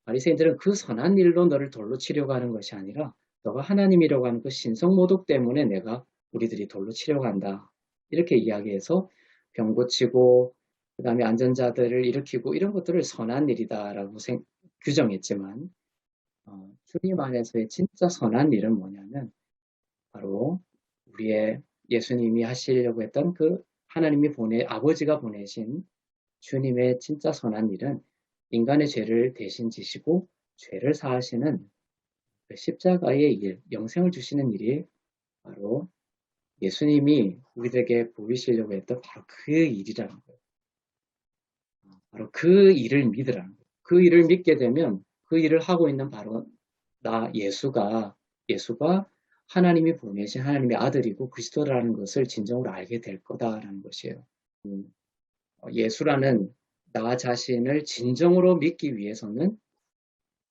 바리새인들은 그 선한 일로 너를 돌로 치려고 하는 것이 아니라 너가 하나님이라고 하는 그 신성모독 때문에 우리들이 돌로 치려고 한다. 이렇게 이야기해서 병 고치고 그 다음에 앉은 자들을 일으키고 이런 것들을 선한 일이다라고 규정했지만 주님 안에서의 진짜 선한 일은 뭐냐면 바로 우리의 예수님이 하시려고 했던 그 아버지가 보내신 주님의 진짜 선한 일은 인간의 죄를 대신 지시고 죄를 사하시는 그 십자가의 일, 영생을 주시는 일이 바로 예수님이 우리들에게 보이시려고 했던 바로 그 일이라는 거예요. 바로 그 일을 믿으라는 거예요. 그 일을 믿게 되면 그 일을 하고 있는 바로 예수가 하나님이 보내신 하나님의 아들이고 그리스도라는 것을 진정으로 알게 될 거다라는 것이에요. 예수라는 나 자신을 진정으로 믿기 위해서는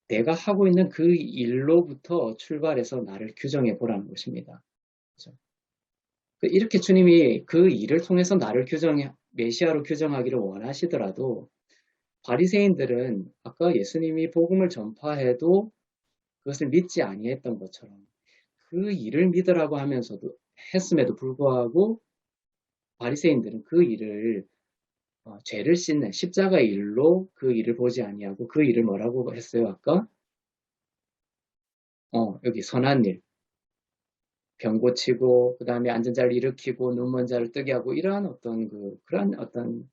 내가 하고 있는 그 일로부터 출발해서 나를 규정해 보라는 것입니다. 그렇죠? 이렇게 주님이 그 일을 통해서 나를 메시아로 규정하기를 원하시더라도 바리새인들은 아까 예수님이 복음을 전파해도 그것을 믿지 아니했던 것처럼 그 일을 믿으라고 했음에도 불구하고 바리새인들은 그 일을 죄를 씻는 십자가의 일로 그 일을 보지 아니하고 그 일을 뭐라고 했어요 아까? 여기 선한 일, 병 고치고 그 다음에 앉은 자를 일으키고 눈먼 자를 뜨게 하고 이러한 그러한 어떤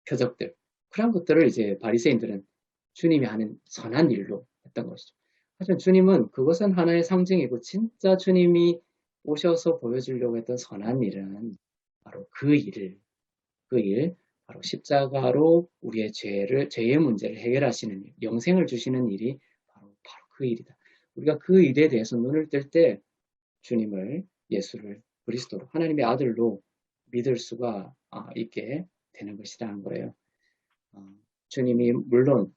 표적들, 그런 것들을 이제 바리새인들은 주님이 하는 선한 일로 했던 것이죠. 하지만 주님은 그것은 하나의 상징이고 진짜 주님이 오셔서 보여주려고 했던 선한 일은 바로 그 일, 바로 십자가로 우리의 죄의 문제를 해결하시는 일, 영생을 주시는 일이 바로 그 일이다. 우리가 그 일에 대해서 눈을 뜰 때 주님을, 예수를 그리스도로, 하나님의 아들로 믿을 수가 있게 되는 것이라는 거예요. 주님이 물론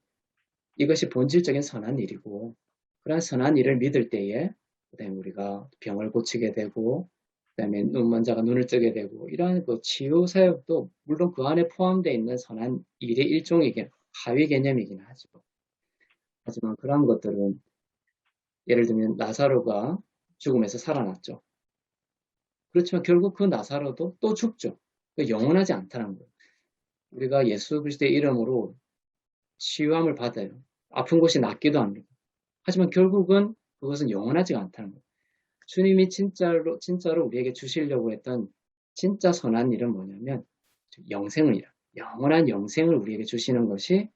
이것이 본질적인 선한 일이고 그러한 선한 일을 믿을 때에 그다음에 우리가 병을 고치게 되고 그다음에 눈먼 자가 눈을 뜨게 되고 이러한 그 치유 사역도 물론 그 안에 포함되어 있는 선한 일의 일종이긴 하위 개념이긴 하죠. 하지만 그러한 것들은 예를 들면 나사로가 죽음에서 살아났죠. 그렇지만 결국 그 나사로도 또 죽죠. 영원하지 않다는 거예요. 우리가 예수 그리스도의 이름으로 치유함을 받아요. 아픈 곳이 낫기도 합니다. 하지만 결국은 그것은 영원하지가 않다는 거예요. 주님이 진짜로 우리에게 주시려고 했던 진짜 선한 일은 뭐냐면 영원한 영생을 우리에게 주시는 것이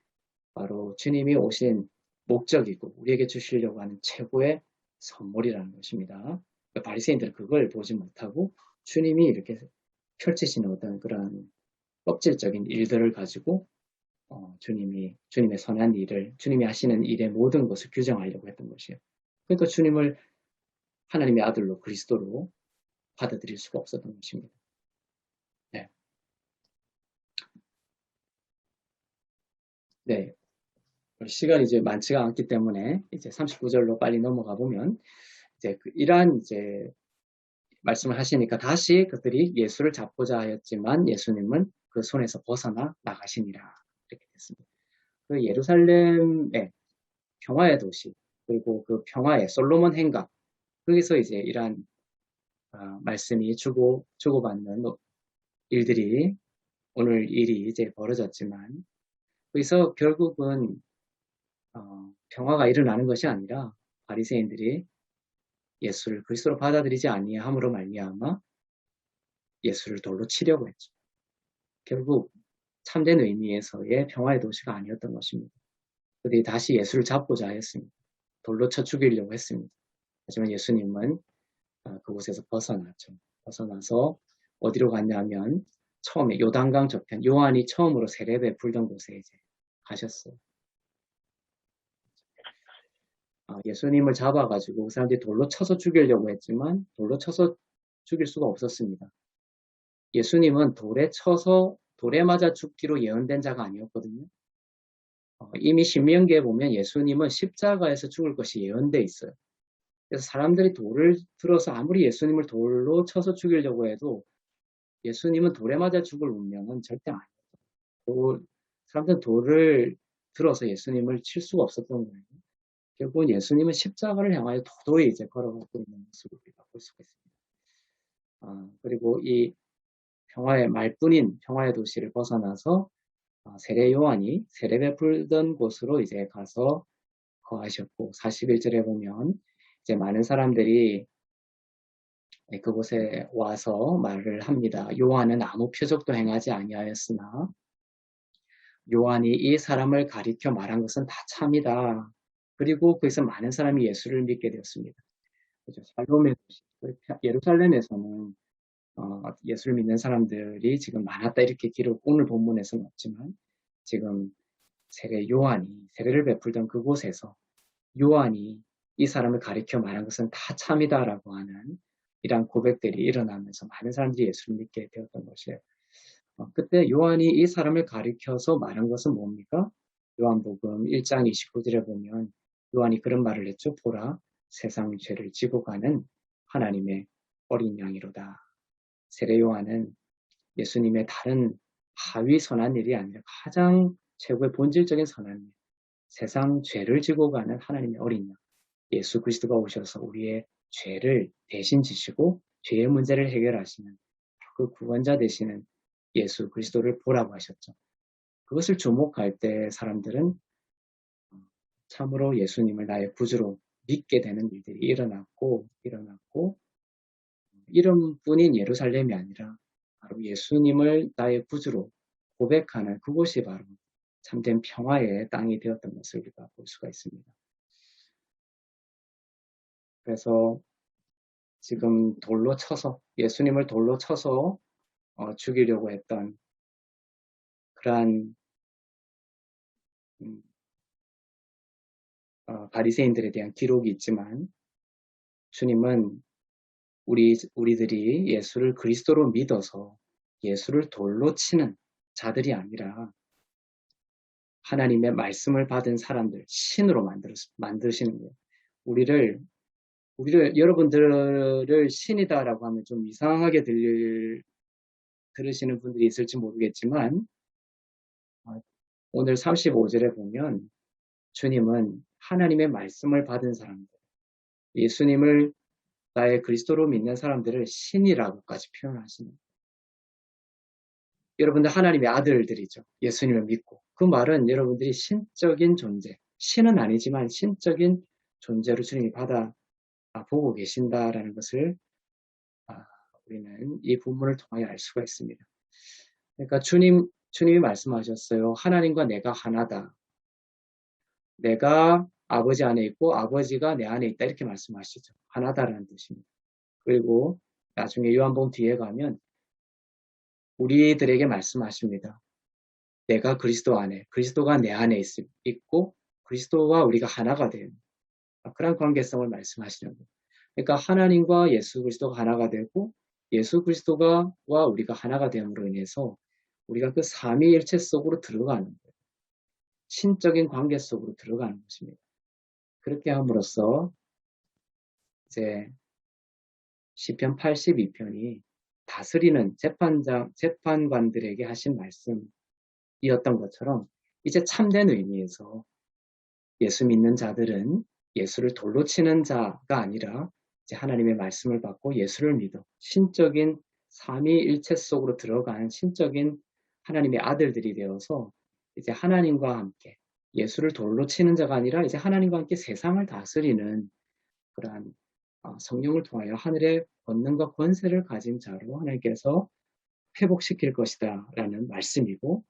바로 주님이 오신 목적이고 우리에게 주시려고 하는 최고의 선물이라는 것입니다. 바리새인들은 그걸 보지 못하고 주님이 이렇게 펼치시는 어떤 그런 껍질적인 일들을 가지고 주님의 선한 일을, 주님이 하시는 일의 모든 것을 규정하려고 했던 것이에요. 그러니까 주님을 하나님의 아들로 그리스도로 받아들일 수가 없었던 것입니다. 네. 네. 시간이 이제 많지가 않기 때문에 이제 39절로 빨리 넘어가 보면 이제 이러한 이제 말씀을 하시니까 다시 그들이 예수를 잡고자 하였지만 예수님은 그 손에서 벗어나 나가시니라. 이렇게 됐습니다. 그 예루살렘의 평화의 도시, 그리고 그 평화의 솔로몬 행각, 거기서 이제 이러한 말씀이 주고받는 일들이 오늘 일이 이제 벌어졌지만 거기서 결국은 평화가 일어나는 것이 아니라 바리새인들이 예수를 그리스도로 받아들이지 아니함으로 말미암아 예수를 돌로 치려고 했죠. 결국 참된 의미에서의 평화의 도시가 아니었던 것입니다. 그들이 다시 예수를 잡고자 했습니다. 돌로 쳐 죽이려고 했습니다. 하지만 예수님은 그곳에서 벗어났죠. 벗어나서 어디로 갔냐면 처음에 요단강 저편, 요한이 처음으로 세례 베풀던 곳에 이제 가셨어요. 예수님을 잡아가지고 그 사람들이 돌로 쳐서 죽이려고 했지만 돌로 쳐서 죽일 수가 없었습니다. 예수님은 돌에 맞아 죽기로 예언된 자가 아니었거든요. 이미 신명기에 보면 예수님은 십자가에서 죽을 것이 예언돼 있어요. 그래서 사람들이 돌을 들어서 아무리 예수님을 돌로 쳐서 죽이려고 해도 예수님은 돌에 맞아 죽을 운명은 절대 아니에요. 사람들은 돌을 들어서 예수님을 칠 수가 없었던 거예요. 결국은 예수님은 십자가를 향하여 도도히 이제 걸어가고 있는 모습을 우리가 볼 수가 있습니다. 그리고 이 평화의 말뿐인 평화의 도시를 벗어나서 세례 요한이 세례 베풀던 곳으로 이제 가서 거하셨고 41절에 보면 이제 많은 사람들이 그곳에 와서 말을 합니다. 요한은 아무 표적도 행하지 아니하였으나 요한이 이 사람을 가리켜 말한 것은 다 참이다. 그리고 거기서 많은 사람이 예수를 믿게 되었습니다. 그렇죠? 예루살렘에서는 예수를 믿는 사람들이 지금 많았다 이렇게 기록 오늘 본문에서는 없지만 지금 세례를 베풀던 그곳에서 요한이 이 사람을 가리켜 말한 것은 다 참이다라고 하는 이러한 고백들이 일어나면서 많은 사람들이 예수를 믿게 되었던 것이에요. 그때 요한이 이 사람을 가리켜서 말한 것은 뭡니까? 요한복음 1장 29절에 보면 요한이 그런 말을 했죠. 보라, 세상 죄를 지고 가는 하나님의 어린 양이로다. 세례 요한은 예수님의 다른 하위 선한 일이 아니라 가장 최고의 본질적인 선한 일, 세상 죄를 지고 가는 하나님의 어린 양, 예수 그리스도가 오셔서 우리의 죄를 대신 지시고 죄의 문제를 해결하시는 그 구원자 되시는 예수 그리스도를 보라고 하셨죠. 그것을 주목할 때 사람들은 참으로 예수님을 나의 구주로 믿게 되는 일들이 일어났고 이름뿐인 예루살렘이 아니라 바로 예수님을 나의 구주로 고백하는 그곳이 바로 참된 평화의 땅이 되었던 것을 우리가 볼 수가 있습니다. 그래서 지금 예수님을 돌로 쳐서 죽이려고 했던 그러한 바리새인들에 대한 기록이 있지만 주님은 우리들이 예수를 그리스도로 믿어서 예수를 돌로 치는 자들이 아니라 하나님의 말씀을 받은 사람들, 신으로 만드시는 거예요. 여러분들을 신이다라고 하면 좀 이상하게 들으시는 분들이 있을지 모르겠지만 오늘 35절에 보면 주님은 하나님의 말씀을 받은 사람들, 예수님을 나의 그리스도로 믿는 사람들을 신이라고까지 표현하시는 여러분들 하나님의 아들들이죠. 예수님을 믿고. 그 말은 여러분들이 신적인 존재, 신은 아니지만 신적인 존재로 주님이 보고 계신다라는 것을 우리는 이 본문을 통하여 알 수가 있습니다. 그러니까 주님이 말씀하셨어요. 하나님과 내가 하나다. 내가 아버지 안에 있고 아버지가 내 안에 있다 이렇게 말씀하시죠. 하나다라는 뜻입니다. 그리고 나중에 요한복음 뒤에 가면 우리들에게 말씀하십니다. 내가 그리스도 안에, 그리스도가 내 안에 있고 그리스도와 우리가 하나가 된 그런 관계성을 말씀하시는 거예요. 그러니까 하나님과 예수 그리스도가 하나가 되고 예수 그리스도와 우리가 하나가 됨으로 인해서 우리가 그 삼위일체 속으로 들어가는 거예요. 신적인 관계 속으로 들어가는 것입니다. 그렇게 함으로써 이제 시편 82편이 다스리는 재판관들에게 하신 말씀이었던 것처럼 이제 참된 의미에서 예수 믿는 자들은 예수를 돌로 치는 자가 아니라 이제 하나님의 말씀을 받고 예수를 믿어 신적인 삼위일체 속으로 들어간 신적인 하나님의 아들들이 되어서 이제 하나님과 함께 예수를 돌로 치는 자가 아니라 이제 하나님과 함께 세상을 다스리는 그러한 성령을 통하여 하늘의 권능과 권세를 가진 자로 하나님께서 회복시킬 것이다 라는 말씀이고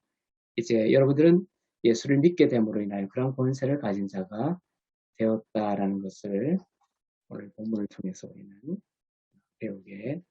이제 여러분들은 예수를 믿게 됨으로 인하여 그런 권세를 가진 자가 되었다라는 것을 오늘 본문을 통해서 우리는 배우게